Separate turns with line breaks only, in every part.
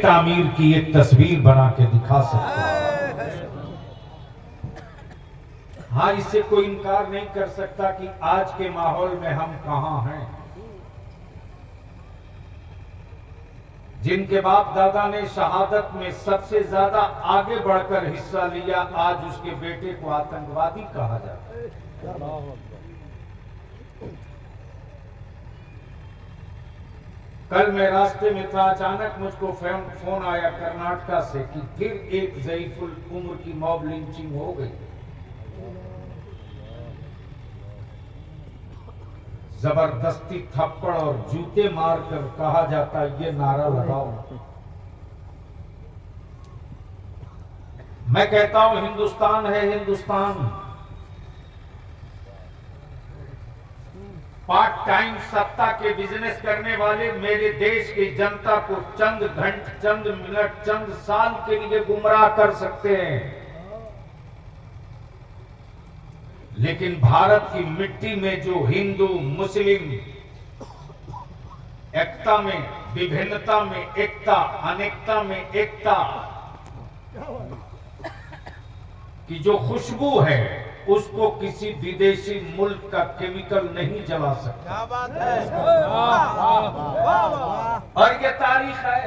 तामीर की एक तस्वीर बना के दिखा सकते हैं। हाँ, इससे कोई इनकार नहीं कर सकता कि आज के माहौल में हम कहां हैं। जिनके बाप दादा ने शहादत में सबसे ज्यादा आगे बढ़कर हिस्सा लिया, आज उसके बेटे को आतंकवादी कहा जाता है। कल मैं रास्ते में था, अचानक मुझको फोन आया कर्नाटका से कि फिर एक ज़ईफुल उम्र की मॉब लिंचिंग हो गई। जबरदस्ती थप्पड़ और जूते मारकर कहा जाता ये नारा लगाओ। मैं कहता हूं हिंदुस्तान है हिंदुस्तान। पार्ट टाइम सत्ता के बिजनेस करने वाले मेरे देश की जनता को चंद घंटे, चंद मिनट, चंद साल के लिए गुमराह कर सकते हैं, लेकिन भारत की मिट्टी में जो हिंदू मुस्लिम एकता में विभिन्नता में एकता, अनेकता में एकता की जो खुशबू है, उसको किसी विदेशी मुल्क का केमिकल नहीं जला सकता। क्या बात है। और ये तारीख है।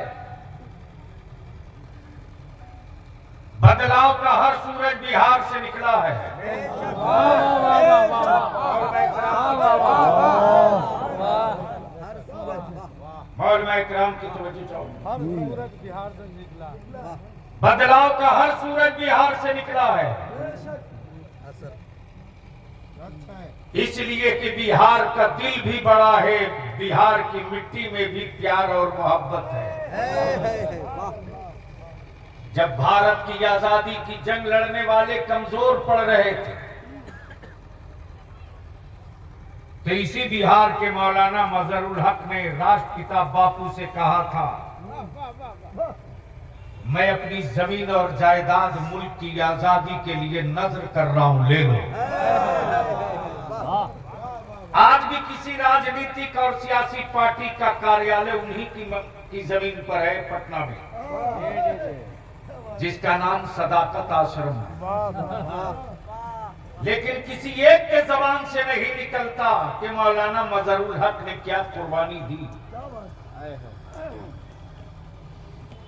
बदलाव का हर सूरज बिहार से निकला है। मौलाना इकराम की तवज्जो चाहूंगा। हर सूरज बिहार से निकला। बदलाव का हर सूरज बिहार से निकला है, इसलिए कि बिहार का दिल भी बड़ा है, बिहार की मिट्टी में भी प्यार और मोहब्बत है। जब भारत की आजादी की जंग लड़ने वाले कमजोर पड़ रहे थे, तो इसी बिहार के मौलाना मजहरुल हक ने राष्ट्रपिता बापू से कहा था, मैं अपनी जमीन और जायदाद मुल्क की आजादी के लिए नजर कर रहा हूं, ले लो। आज भी किसी राजनीतिक और सियासी पार्टी का कार्यालय उन्हीं की जमीन पर है, पटना में, जिसका नाम सदाकत आश्रम है। लेकिन किसी एक के जबान से नहीं निकलता कि मौलाना मजहरुल हक ने क्या कुर्बानी दी।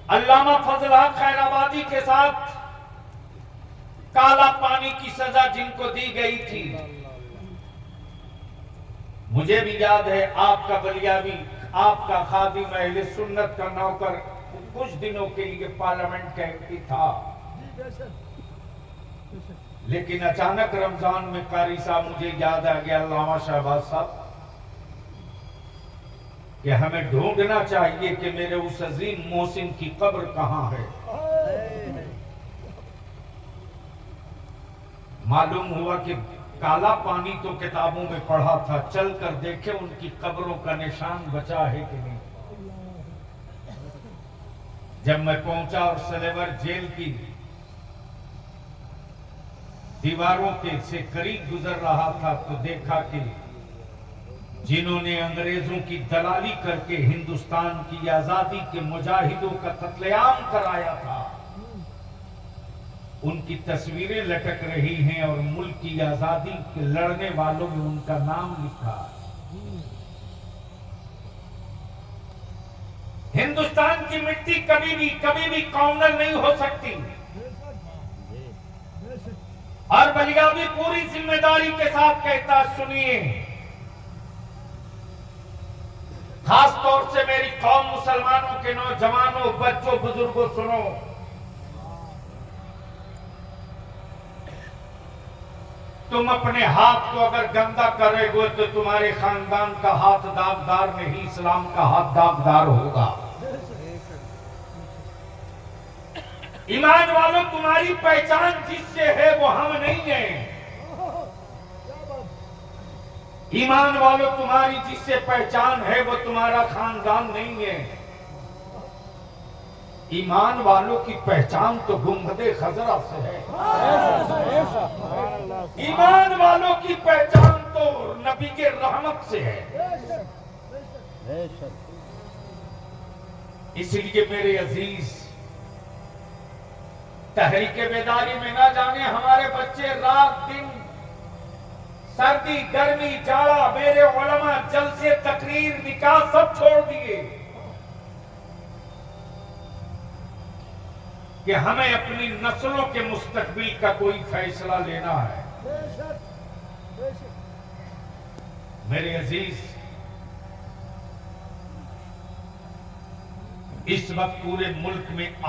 अल्लामा फजल हक खैराबादी के साथ काला पानी की सजा जिनको दी गई थी, मुझे भी याद है, आपका बलियावी, आपका खादिम अहले सुन्नत का नौकर कुछ दिनों के लिए पार्लियामेंट का एमपी था। लेकिन अचानक रमजान में कारी साहब, मुझे याद आ गया अल्लामा शहबाज साहब, कि हमें ढूंढना चाहिए कि मेरे उस अजीम मोहसिन की कब्र कहां है। मालूम हुआ कि काला पानी तो किताबों में पढ़ा था, चलकर देखे उनकी कब्रों का निशान बचा है कि नहीं। जब मैं पहुंचा और सलेवर जेल की दीवारों के से करीब गुजर रहा था, तो देखा कि जिन्होंने अंग्रेजों की दलाली करके हिंदुस्तान की आजादी के मुजाहिदों का कत्लेआम कराया था, उनकी तस्वीरें लटक रही हैं और मुल्क की आजादी के लड़ने वालों में उनका नाम लिखा। हिंदुस्तान की मिट्टी कभी भी कॉमनल नहीं हो सकती। और बलियावी पूरी जिम्मेदारी के साथ कहता, सुनिए, खास तौर से मेरी कौम मुसलमानों के नौजवानों, बच्चों, बुजुर्गों, सुनो, तुम अपने हाथ को अगर गंदा करोगे तो तुम्हारे खानदान का हाथ दागदार नहीं, इस्लाम का हाथ दागदार होगा। ईमान वालों, तुम्हारी पहचान जिससे है वो हम नहीं है। ईमान वालों, तुम्हारी जिससे पहचान है वो तुम्हारा खानदान नहीं है। ईमान वालों की पहचान तो गुंबदे खजरा से है। ईमान वालों की पहचान तो नबी के रहमत से है। इसलिए मेरे अजीज, तहरीके बेदारी में ना जाने हमारे बच्चे रात दिन, सर्दी गर्मी जाड़ा, मेरे उलमा जलसे तकरीर निकाह सब छोड़ दिए कि हमें अपनी नस्लों के मुस्तकबिल का कोई फैसला लेना है। मेरे अजीज, इस वक्त पूरे मुल्क में